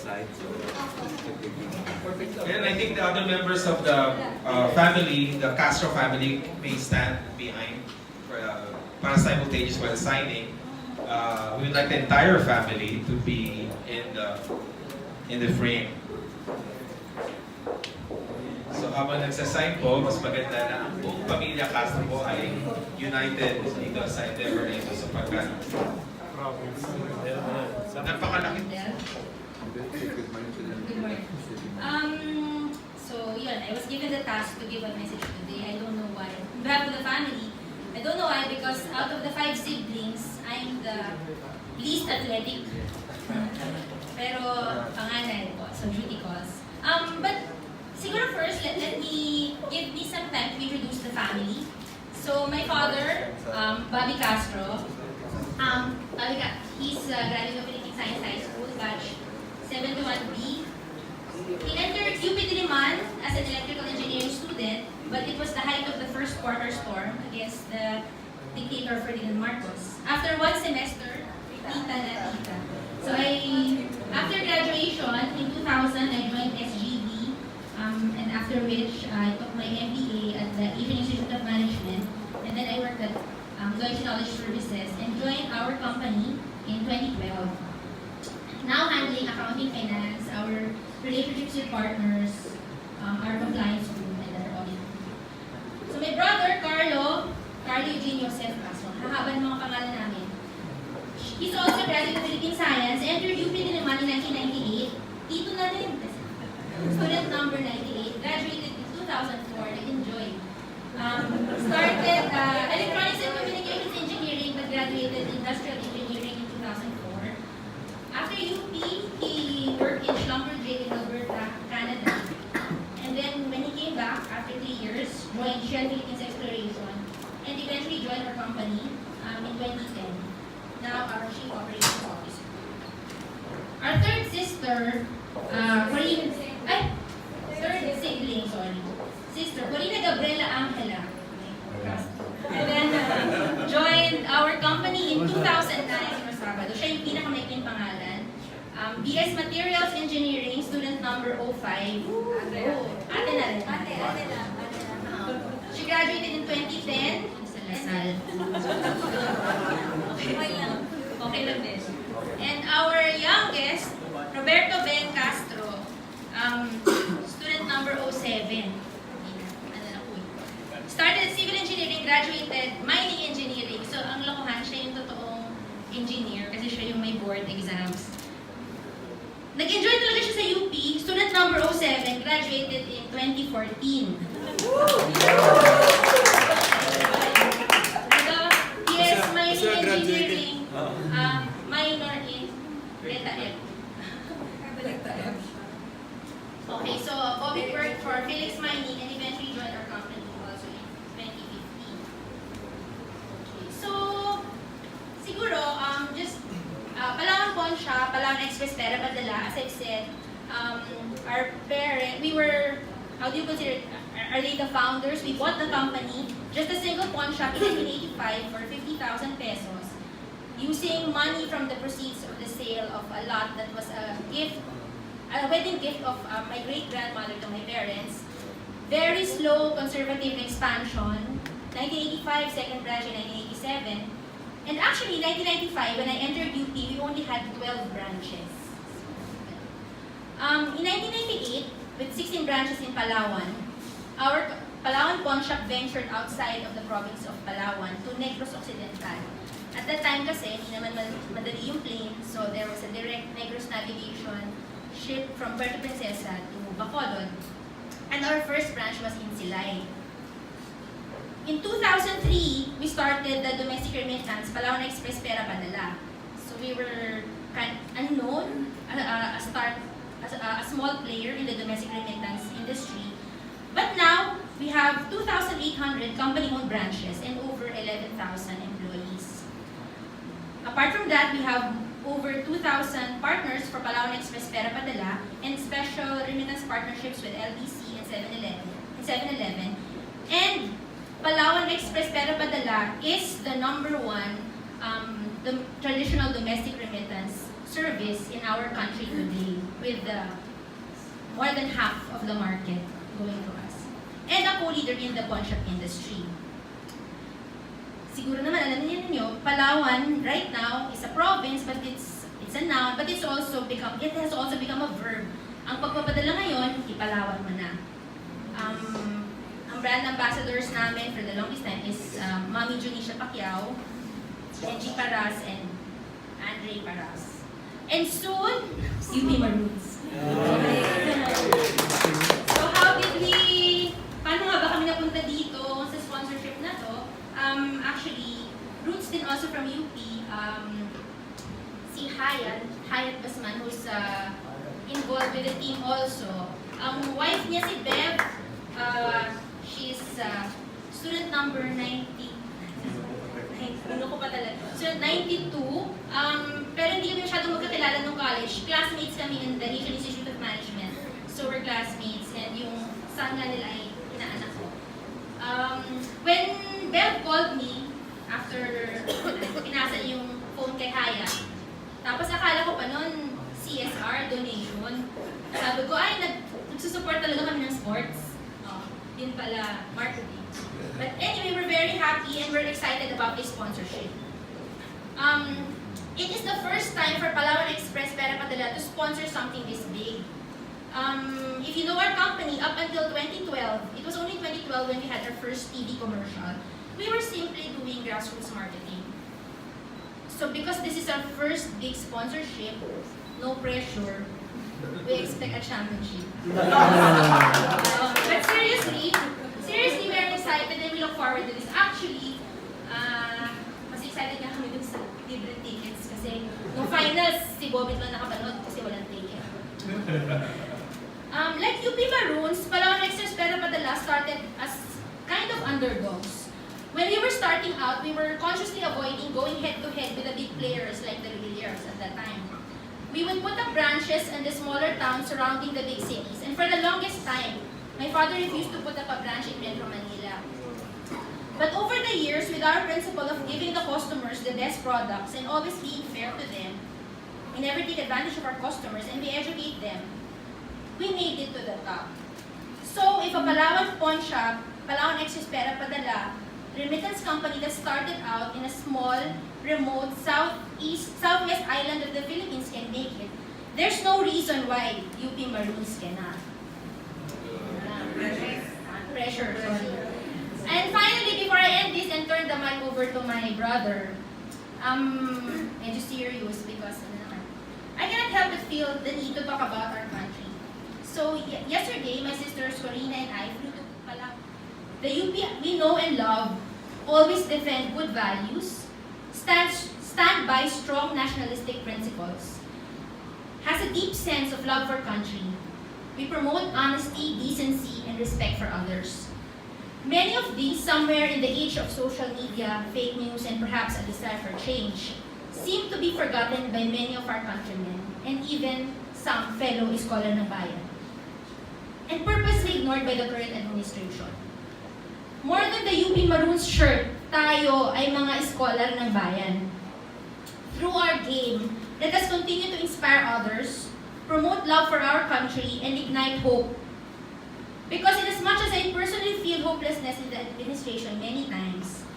side. So, And I think the other members of the family, the Castro family, may stand behind for para simultaneous while signing. We would like the entire family to be in the frame. So habang nagsasign po, mas maganda na ang buong pamilya Castro po ay united dito sa endeavor na ito sapagkat napakalaki. Good morning. So yun, I was given the task to give a message today. I don't know why. On behalf of the family, I don't know why because out of the 5 siblings, I'm the least athletic. Pero panganay po, so duty calls. But siguro first, let me give me some time to introduce the family. So my father, Bobby Castro, he's a graduate of Philippine Science High School, batch 721B. He entered updeliman as an electrical engineering student, but it was the height of the first quarter storm against the dictator Ferdinand Marcos. After 1 semester, tita na tita. So after graduation in 2000, I joined SGB, and after which I took my MBA at the Asian Institute of Management, and then I worked at Deutsche Knowledge Services and joined our company in 2012. Now handling accounting, finance, our relationships with partners, our compliance group, and our audit. So my brother, Carlo Eugene Joseph Castro, hahaba ng mga pangalan namin. He's also a graduate of Philippine Science, entered UP naman in 1998. Dito na rin. Student number 98, graduated in 2004, nag-enjoy. Started Electronics and Communications Engineering, but graduated Industrial Engineering in 2004. After UP, he worked in Schlumberger in Alberta, Canada. And then when he came back after 3 years, joined Shell Philippines Exploration, and eventually joined our company in 2010. Now our Chief Operations Officer. Our third sister, third sibling, sister, Corina Gabriela Angela. And then joined our company in 2009 sa Sabado. Siya yung pinakamaikling pangalan. BS Materials Engineering, student number 05. Ate na rin. Ate na. She graduated in 2010 sa Lasal. Okay lang din. And our youngest, Roberto Ben Castro, student number 07. Started civil engineering, graduated mining engineering. So ang lokohan, siya yung totoong engineer kasi siya yung may board exams. Nag-enjoy talaga siya sa UP. Student number 07, graduated in 2014. Yes, mining engineering. Minor in Beta F. Okay, so Bobby worked for Felix Mining and eventually joined our company also in 2015. Okay, so siguro just Palawan po siya, Palawan Express Pera, Padala. As I've said, our parent, we were, how do you consider it? Are they the founders? We bought the company, just a single pawn shop in 1985 for 50,000 pesos, using money from the proceeds of the sale of a lot that was a gift, a wedding gift of my great-grandmother to my parents. Very slow, conservative expansion. 1985, second branch in 1987. And actually, in 1995, when I entered UP, we only had 12 branches. In 1998, with 16 branches in Palawan, our Palawan pawn shop ventured outside of the province of Palawan to Negros Occidental. At that time kasi, hindi naman madali yung plane, so there was a direct Negros navigation ship from Puerto Princesa to Bacolod. And our first branch was in Silay. In 2003, we started the domestic remittance, Palawan Express Pera, Padala. So we were unknown, a small player in the domestic remittance industry. But now, we have 2,800 company-owned branches and over 11,000 employees. Apart from that, we have over 2,000 partners for Palawan Express Pera, Padala and special remittance partnerships with LBC and 7-Eleven. And Palawan Express Pera, Padala is the #1 the traditional domestic remittance service in our country today. with more than half of the market going to us. And a co-leader in the pawn shop industry. Siguro naman, alam niyo, Palawan right now is a province, but it's a noun, but it has also become a verb. Ang pagpapadala ngayon, ipalawan mo na. Ang brand ambassadors namin for the longest time is Mami Junisha Pacquiao, Benji Paras, and Andre Paras. And soon, UP Maroons. So how did we, paano nga ba kami napunta dito sa sponsorship na to? Actually, roots din also from UP. Si Hayat Basman, who's involved with the team also. Ang wife niya si Bev, she's student number 90. Ano ko pa talaga? Student 92. Pero hindi kami masyadong magkakilala nung college. Classmates kami in the Asian Institute of Management. So we're classmates, and yung son nga nila ay inaanak ko. When Bev called me, after pinasa yung phone kay Haya, tapos akala ko pa nun, CSR, donation. Sabi ko, ay, nagsusupport talaga kami ng sports. Yun pala, marketing. But anyway, we're very happy and we're excited about this sponsorship. It is the first time for Palawan Express Pera Padala to sponsor something this big. If you know our company, up until 2012, it was only 2012 when we had our first TV commercial, we were simply doing grassroots marketing. So because this is our first big sponsorship, no pressure, we expect a championship. But seriously, we're excited and we look forward to this. Actually, mas excited nga kami dun sa libre tickets kasi nung finals, si Bobby lang nakapanood kasi walang ticket. Like UP Maroons, Palawan Express Pera Padala started as kind of underdogs. When we were starting out, we were consciously avoiding going head-to-head with the big players like the Villiers at that time. We would put up branches in the smaller towns surrounding the big cities. And for the longest time, my father refused to put up a branch in Metro Manila. But over the years, with our principle of giving the customers the best products and always being fair to them, we never take advantage of our customers and we educate them, we made it to the top. So if a Palawan pawn shop, Palawan Express Pera Padala, remittance company that started out in a small, remote, southwest island of the Philippines can make it, there's no reason why UP Maroons cannot. Pressure. And finally, before I end this and turn the mic over to my brother, medyo serious because I cannot help but feel the need to talk about our country. So yesterday, my sisters Corina and I flew to Palawan. The UP we know and love always defend good values, stand by strong nationalistic principles, has a deep sense of love for country. We promote honesty, decency, and respect for others. Many of these, somewhere in the age of social media, fake news, and perhaps a desire for change, seem to be forgotten by many of our countrymen, and even some fellow scholar ng bayan, and purposely ignored by the current administration. More than the UP Maroons shirt, tayo ay mga scholar ng bayan. Through our game, let us continue to inspire others, promote love for our country, and ignite hope. Because in as much as I personally feel hopelessness in the administration many times,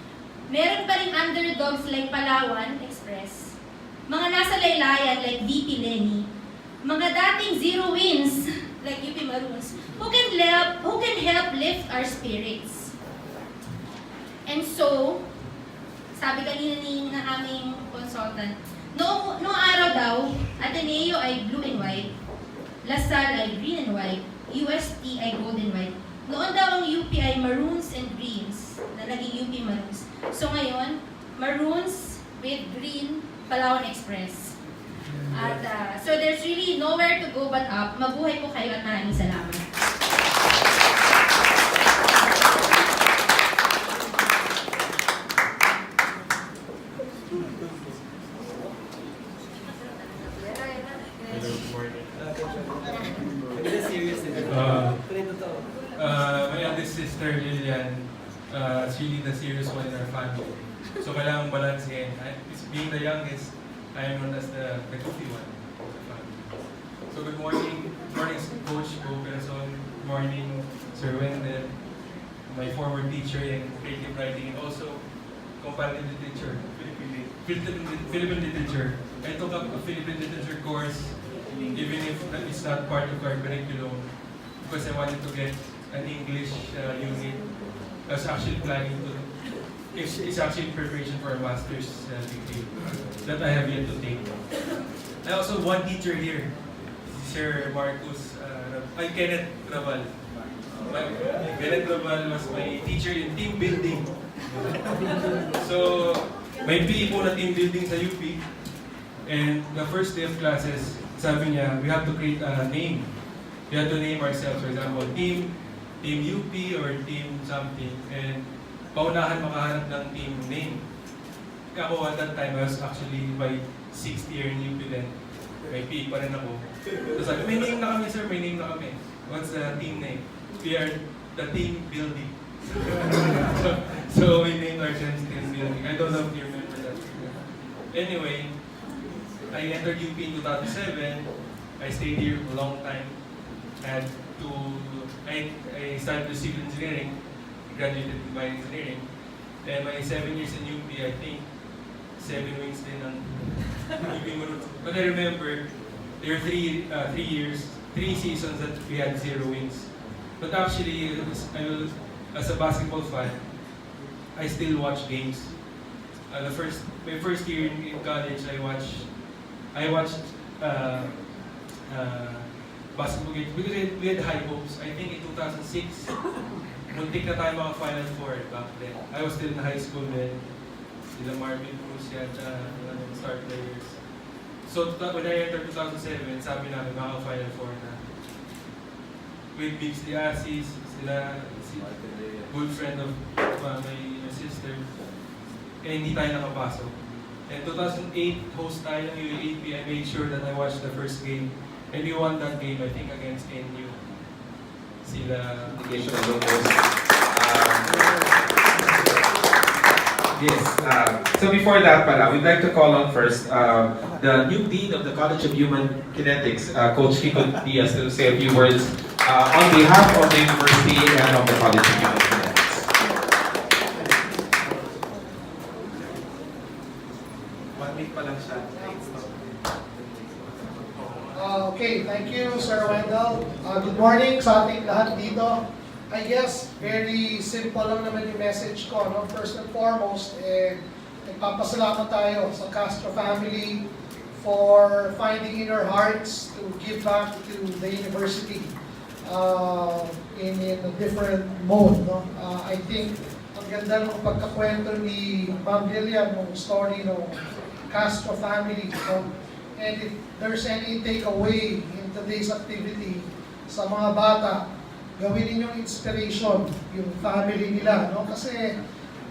meron pa rin underdogs like Palawan Express, mga nasa laylayan like VP Lenny, mga dating zero wins like UP Maroons, who can help lift our spirits. And so, sabi kanina ng aming consultant, noong araw daw, Ateneo ay blue and white, Lasal ay green and white, UST ay gold and white. Noon daw ang UP ay maroons and greens, na naging UP Maroons. So ngayon, maroons with green Palawan Express. At so there's really nowhere to go but up. Mabuhay po kayo at maraming salamat. My eldest sister, Lilian, is really the serious one in our family. So kailangan balansehin. Being the youngest, I am known as the goofy one of the family. So good morning, Coach Bo Perason. Good morning, Sir Wendell, my former teacher in creative writing and also comparative literature, Philippine literature. I took up a Philippine literature course, even if that is not part of our curriculum, because I wanted to get an English unit. I was actually planning to, it's actually preparation for a master's degree that I have yet to take. I also have one teacher here, Sir Marcus, Kenneth Raval. Kenneth Raval was my teacher in team building. So, may PE po na team building sa UP. And the first day of classes, sabi niya, we have to create a name. We have to name ourselves, for example, team UP or team something. And paunahan makahanap ng team name. Ako at that time, I was actually my 6th year in UP then. May PE pa rin ako. So sabi, may name na kami sir, may name na kami. What's the team name? We are the team building. So we named ourselves team building. I don't know if you remember that. Anyway, I entered UP in 2007. I stayed here for a long time. I started with civil engineering, graduated in bioengineering. And my 7 years in UP, I think 7 wings din ang UP Maroon. But I remember there were 3 seasons that we had 0 wings. But actually, as a basketball fan, I still watch games. My first year in college, I watched basketball games because we had high hopes. I think in 2006, muntik na tayo mga Final Four back then. I was still in high school then. Sila Marvin Cruz yata, star players. So when I entered 2007, sabi namin mga Final Four na. With Bigs Liasis, sila, good friend of my sister. Eh hindi tayo nakapasok. And 2008, host tayo ng UAAP, I made sure that I watched the first game. And we won that game, I think, against NU. Sila... Yes. So before that, pala, we'd like to call on first the new dean of the College of Human Kinetics, Coach Kiko Diaz, to say a few words on behalf of the university and of the College of Human Kinetics. One week pa lang siya. Okay, thank you, Sir Wendell. Good morning sa ating lahat dito. I guess, very simple lang naman yung message ko. No? First and foremost, nagpapasalamat tayo sa Castro family for finding in our hearts to give back to the university in a different mode. No? I think, ang ganda ng pagkakwento ni Ma'am Lilian, ng story ng Castro family. No? And if there's any takeaway in today's activity sa mga bata, gawin ninyong inspiration yung family nila, no? Kasi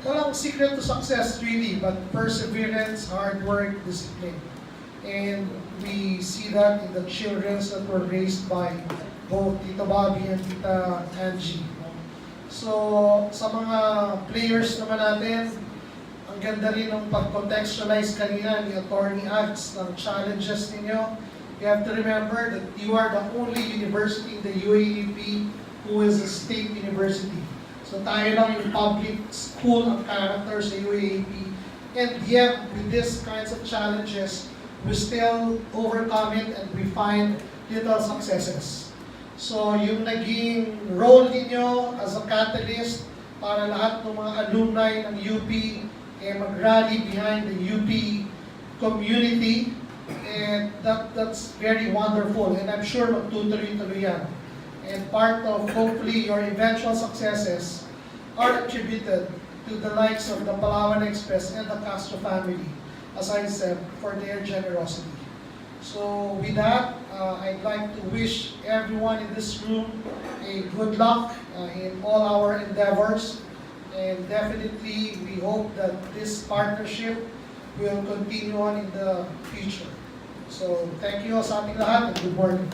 walang secret to success really, but perseverance, hard work, discipline. And we see that in the children that were raised by both Tito Bobby and Tita Angie. No? So, sa mga players naman natin, ang ganda rin ng pag-contextualize kanina ni Attorney Ags ng challenges ninyo. You have to remember that you are the only university in the UAAP who is a state university. So tayo lang yung public school ang character sa UAAP. And yet, with these kinds of challenges, we still overcome it and we find little successes. So yung naging role ninyo as a catalyst para lahat ng mga alumni ng UP mag-rally behind the UP community, and that's very wonderful, and I'm sure magtutuloy-tuloy yan. And part of hopefully your eventual successes are attributed to the likes of the Palawan Express and the Castro family, as I said, for their generosity. So with that, I'd like to wish everyone in this room a good luck in all our endeavors. And definitely, we hope that this partnership will continue on in the future. So, thank you sa ating lahat and good morning.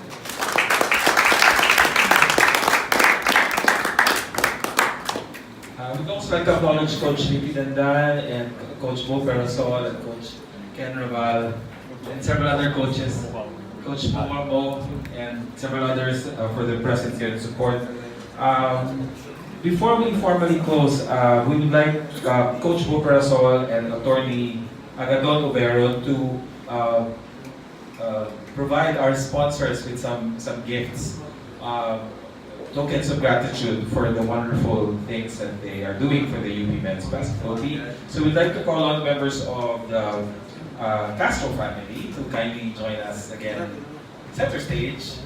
We'd also like to acknowledge Coach Ricky Dandan and Coach Bo Perason and Coach Ken Raval and several other coaches Coach Mo, and several others for their presence here and support. Before we formally close, we would like Coach Bo Parasol and Attorney Agadon Overo to provide our sponsors with some gifts, tokens of gratitude for the wonderful things that they are doing for the UP men's basketball team. So we'd like to call on members of the Castro family to kindly join us again center stage.